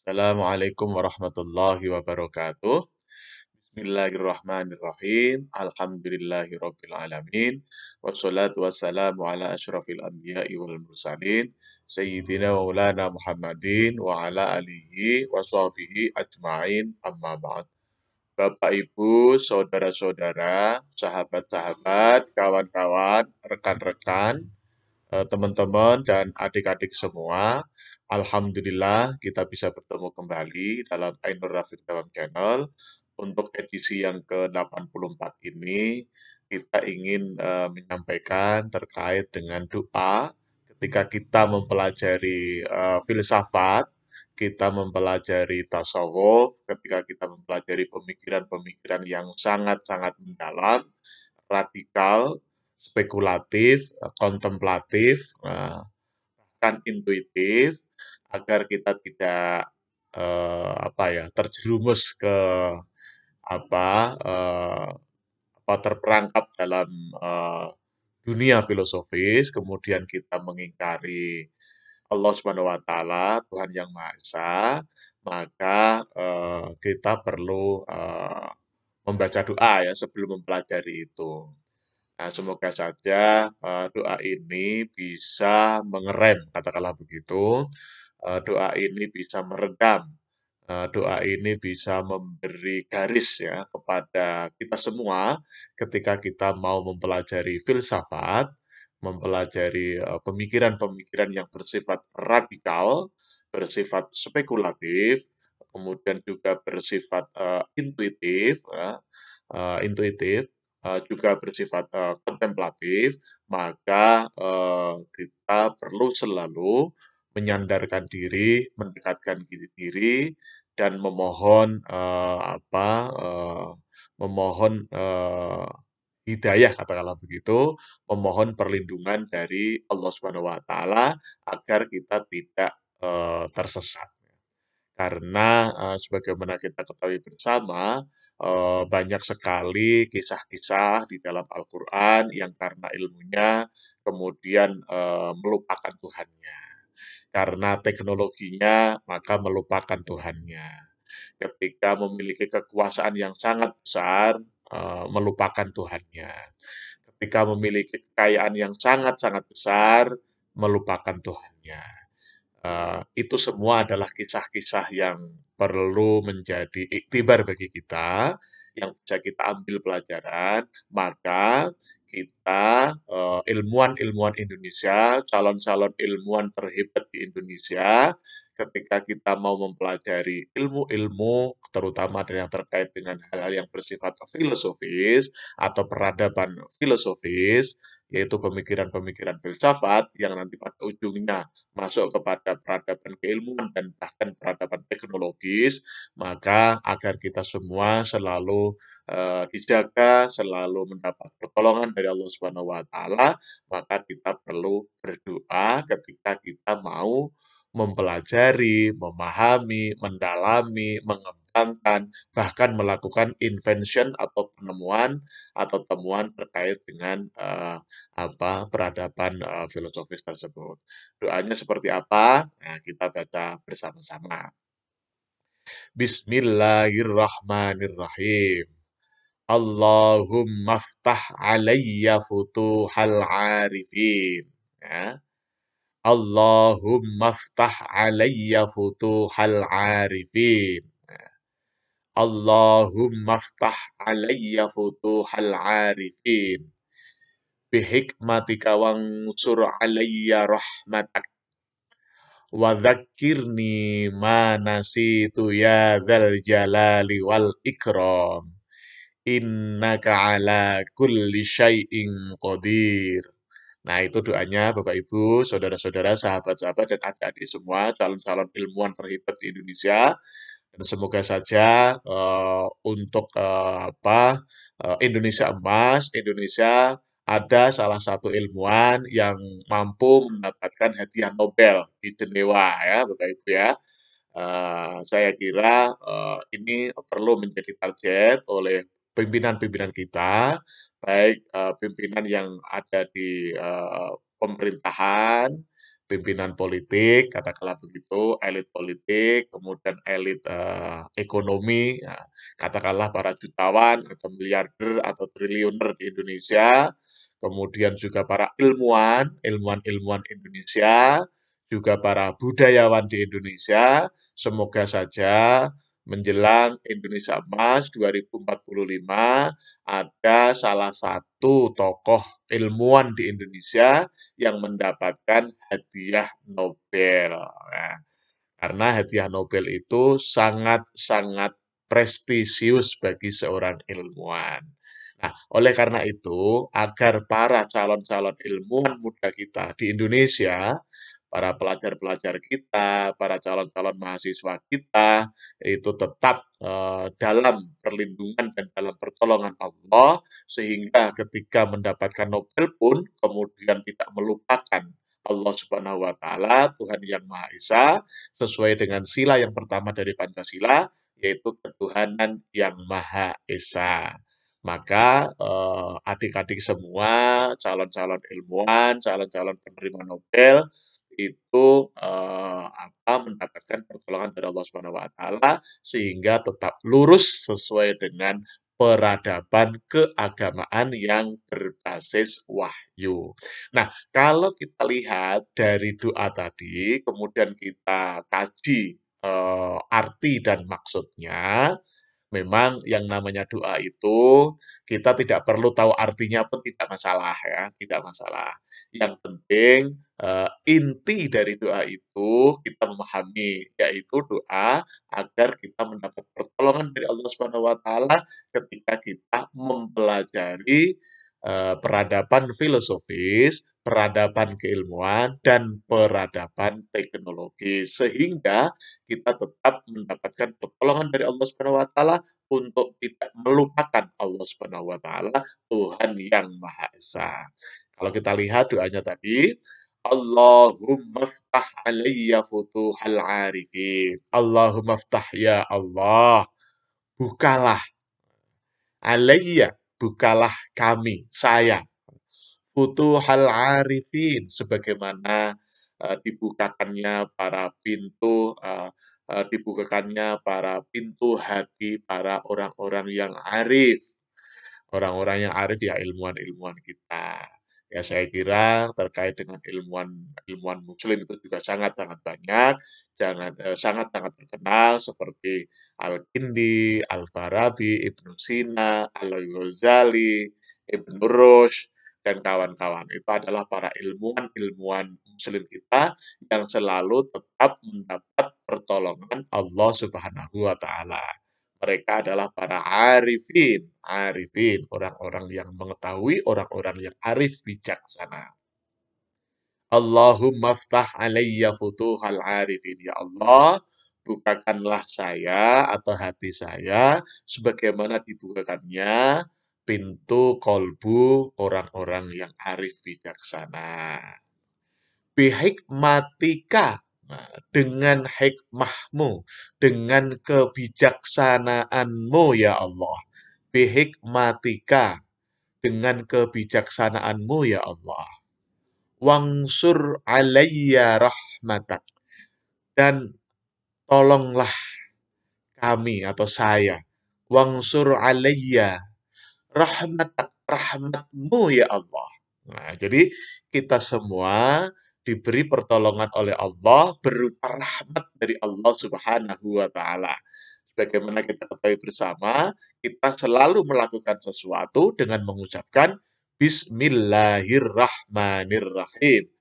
Assalamualaikum warahmatullahi wabarakatuh. Bismillahirrahmanirrahim. Alhamdulillahirabbil alamin. Wassalatu wassalamu ala asyrafil anbiya'i wal mursalin. Sayyidina wa maulana Muhammadin wa ala alihi wa sahbihi ajma'in amma ba'd. Bapak Ibu, saudara-saudara, sahabat-sahabat, kawan-kawan, rekan-rekan, teman-teman dan adik-adik semua. Alhamdulillah kita bisa bertemu kembali dalam Ainur Rafiq dalam channel. Untuk edisi yang ke-84 ini, kita ingin menyampaikan terkait dengan doa ketika kita mempelajari filsafat, kita mempelajari tasawuf, ketika kita mempelajari pemikiran-pemikiran yang sangat-sangat mendalam, radikal, spekulatif, kontemplatif, bahkan intuitif, agar kita tidak terjerumus ke apa eh, terperangkap dalam dunia filosofis, kemudian kita mengingkari Allah Subhanahu wa taala, Tuhan yang Maha Esa, maka kita perlu membaca doa ya sebelum mempelajari itu. Nah, semoga saja doa ini bisa mengerem, katakanlah begitu. Doa ini bisa meredam, doa ini bisa memberi garis ya kepada kita semua ketika kita mau mempelajari filsafat, mempelajari pemikiran-pemikiran yang bersifat radikal, bersifat spekulatif, kemudian juga bersifat intuitif, intuitif, juga bersifat kontemplatif, maka kita perlu selalu menyandarkan diri, mendekatkan diri, dan memohon memohon hidayah katakanlah begitu, memohon perlindungan dari Allah Subhanahu wa taala agar kita tidak tersesat. Karena sebagaimana kita ketahui bersama, banyak sekali kisah-kisah di dalam Al-Quran yang karena ilmunya kemudian melupakan Tuhannya. Karena teknologinya, maka melupakan Tuhannya. Ketika memiliki kekuasaan yang sangat besar, melupakan Tuhannya. Ketika memiliki kekayaan yang sangat-sangat besar, melupakan Tuhannya. Itu semua adalah kisah-kisah yang perlu menjadi iktibar bagi kita, yang bisa kita ambil pelajaran, maka kita, ilmuwan-ilmuwan Indonesia, calon-calon ilmuwan terhebat di Indonesia, ketika kita mau mempelajari ilmu-ilmu, terutama ada yang terkait dengan hal-hal yang bersifat filosofis atau peradaban filosofis, yaitu pemikiran-pemikiran filsafat yang nanti pada ujungnya masuk kepada peradaban keilmuan dan bahkan peradaban teknologis, maka agar kita semua selalu dijaga, selalu mendapat pertolongan dari Allah Subhanahu wa taala, maka kita perlu berdoa ketika kita mau mempelajari, memahami, mendalami, mengembangkan, bahkan melakukan invention atau penemuan atau temuan terkait dengan peradaban filosofis tersebut. Doanya seperti apa? Nah, kita baca bersama-sama. Bismillahirrahmanirrahim. Allahumma ftah alayya futuhal arifin. Ya. Allahumma ftah alayya futuhal arifin. Allahumma ftah alayya futuhal arifin. Bihikmatika wangsur alayya rahmatak. Wa dzakkirni ma nasitu ya dzal jalali wal ikram. Innaka ala kulli syai'in qadir. Nah, itu doanya Bapak Ibu, saudara-saudara, sahabat-sahabat dan adik-adik semua, calon-calon ilmuwan terhebat di Indonesia. Dan semoga saja untuk Indonesia emas, Indonesia ada salah satu ilmuwan yang mampu mendapatkan hadiah Nobel di Jenewa ya, Bapak Ibu ya. Saya kira ini perlu menjadi target oleh pimpinan-pimpinan kita, baik pimpinan yang ada di pemerintahan, pimpinan politik, katakanlah begitu, elit politik, kemudian elit ekonomi, ya, katakanlah para jutawan atau miliarder atau triliuner di Indonesia, kemudian juga para ilmuwan, ilmuwan-ilmuwan Indonesia, juga para budayawan di Indonesia. Semoga saja menjelang Indonesia Emas 2045 ada salah satu tokoh ilmuwan di Indonesia yang mendapatkan hadiah Nobel. Nah, karena hadiah Nobel itu sangat-sangat prestisius bagi seorang ilmuwan. Nah, oleh karena itu, agar para calon-calon ilmuwan muda kita di Indonesia, para pelajar-pelajar kita, para calon-calon mahasiswa kita, itu tetap dalam perlindungan dan dalam pertolongan Allah, sehingga ketika mendapatkan Nobel pun kemudian tidak melupakan Allah Subhanahu wa Ta'ala, Tuhan yang Maha Esa, sesuai dengan sila yang pertama dari Pancasila, yaitu ketuhanan yang Maha Esa. Maka adik-adik semua, calon-calon ilmuwan, calon-calon penerima Nobel, itu mendapatkan pertolongan dari Allah Subhanahu wa Ta'ala sehingga tetap lurus sesuai dengan peradaban keagamaan yang berbasis wahyu. Nah, kalau kita lihat dari doa tadi, kemudian kita kaji arti dan maksudnya, memang yang namanya doa itu kita tidak perlu tahu artinya pun tidak masalah ya, tidak masalah. Yang penting inti dari doa itu kita memahami, yaitu doa agar kita mendapat pertolongan dari Allah Subhanahu wa Ta'ala ketika kita mempelajari peradaban filosofis, peradaban keilmuan, dan peradaban teknologi. Sehingga kita tetap mendapatkan pertolongan dari Allah Subhanahu wa Ta'ala untuk tidak melupakan Allah Subhanahu wa Ta'ala, Tuhan yang Maha Esa. Kalau kita lihat doanya tadi, Allahumma ftah alayya futuhal arifin. Allahumma ftah ya Allah, bukalah alayya, bukalah kami, saya, futuhal arifin, sebagaimana dibukakannya para pintu, dibukakannya para pintu hati para orang-orang yang arif. Orang-orang yang arif ya ilmuwan-ilmuwan kita. Ya saya kira terkait dengan ilmuwan muslim itu juga sangat-sangat banyak, sangat-sangat terkenal seperti Al-Kindi, Al-Farabi, Ibnu Sina, Al-Ghazali, Ibnu Rushd, dan kawan-kawan. Itu adalah para ilmuwan-ilmuwan muslim kita yang selalu tetap mendapat pertolongan Allah Subhanahu wa Ta'ala. Mereka adalah para arifin, arifin, orang-orang yang mengetahui, orang-orang yang arif bijaksana. Allahumma ftah alayya futuhal arifin. Ya Allah, bukakanlah saya atau hati saya sebagaimana dibukakannya pintu kolbu orang-orang yang arif bijaksana. Bihikmatika, nah, dengan hikmahmu, dengan kebijaksanaanmu ya Allah. Bihikmatika, dengan kebijaksanaanmu ya Allah. Wangsur alayya rahmatak, dan tolonglah kami atau saya. Wangsur alayya rahmatak, rahmatmu ya Allah. Nah, jadi kita semua diberi pertolongan oleh Allah berupa rahmat dari Allah Subhanahu wa Ta'ala. Bagaimana kita ketahui bersama, kita selalu melakukan sesuatu dengan mengucapkan Bismillahirrahmanirrahim.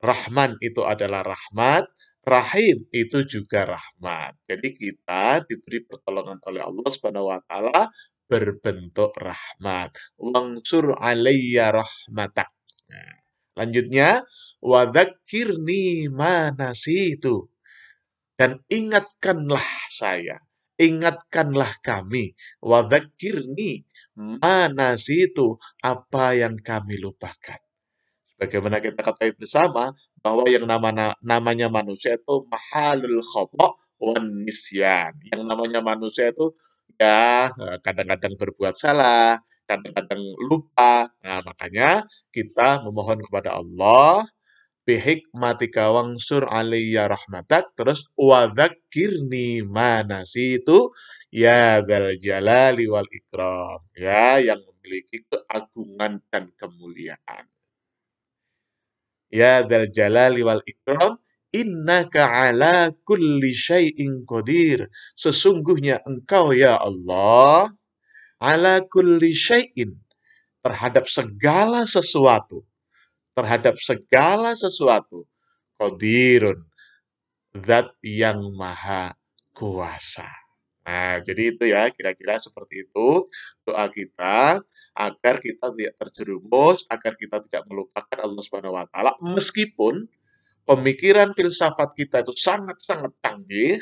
Rahman itu adalah rahmat, Rahim itu juga rahmat. Jadi kita diberi pertolongan oleh Allah Subhanahu wa Ta'ala berbentuk rahmat. Wangsur alayya rahmatak. Nah, lanjutnya, wadzakirni manasitu, dan ingatkanlah saya, ingatkanlah kami, wadzakirni manasitu, apa yang kami lupakan. Bagaimana kita ketahui bersama bahwa yang namanya manusia itu mahalul khata' wan nisyan. Yang namanya manusia itu ya kadang-kadang berbuat salah, kadang-kadang lupa. Nah, makanya kita memohon kepada Allah bihikmatika wangsur alayya rahmatak, terus wadzakirni manasitu ya dzal jalali wal ikram, ya yang memiliki keagungan dan kemuliaan. Ya dzal jalali wal ikram, innaka ala kulli syai'in qadir. Sesungguhnya engkau ya Allah ala kulli syai'in, terhadap segala sesuatu, terhadap segala sesuatu, qadirun, zat yang maha kuasa. Nah, jadi itu ya, kira-kira seperti itu doa kita agar kita tidak terjerumus, agar kita tidak melupakan Allah Subhanahu wa taala meskipun pemikiran filsafat kita itu sangat-sangat canggih,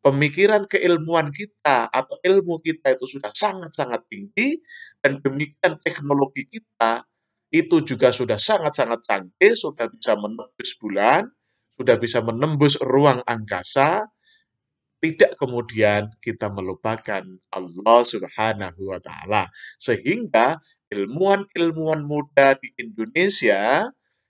pemikiran keilmuan kita atau ilmu kita itu sudah sangat-sangat tinggi, dan demikian teknologi kita itu juga sudah sangat-sangat canggih, sudah bisa menembus bulan, sudah bisa menembus ruang angkasa, tidak kemudian kita melupakan Allah Subhanahu wa taala. Sehingga ilmuwan-ilmuwan muda di Indonesia,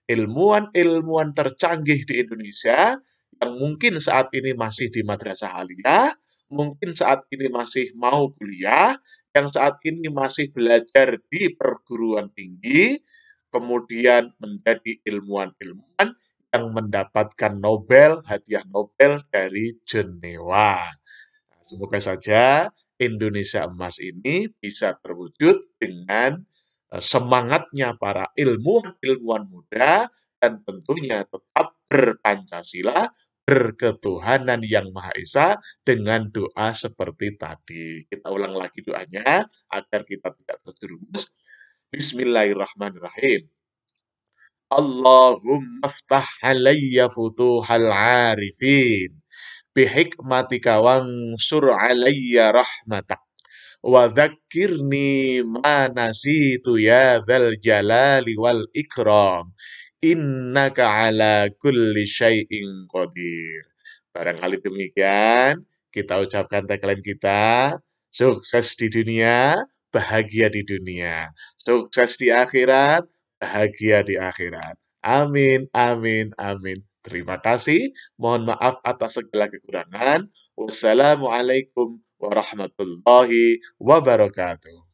ilmuwan-ilmuwan tercanggih di Indonesia yang mungkin saat ini masih di madrasah aliyah, mungkin saat ini masih mau kuliah, yang saat ini masih belajar di perguruan tinggi, kemudian menjadi ilmuwan-ilmuwan yang mendapatkan Nobel, hadiah Nobel dari Jenewa. Semoga saja Indonesia Emas ini bisa terwujud dengan semangatnya para ilmuwan-ilmuwan muda, dan tentunya tetap berpancasila, berketuhanan yang Maha Esa dengan doa seperti tadi. Kita ulang lagi doanya agar kita tidak terjerumus. Bismillahirrahmanirrahim. Allahumma ftah alayya futuhal arifin bihikmatika wansur alayya rahmatak wa dzakirni ma nasitu ya dzal jalali wal ikram innaka ala kulli syai'in qadir. Barangkali demikian kita ucapkan tagline kita, sukses di dunia, bahagia di dunia. Sukses di akhirat, bahagia di akhirat. Amin, amin, amin. Terima kasih. Mohon maaf atas segala kekurangan. Wassalamualaikum warahmatullahi wabarakatuh.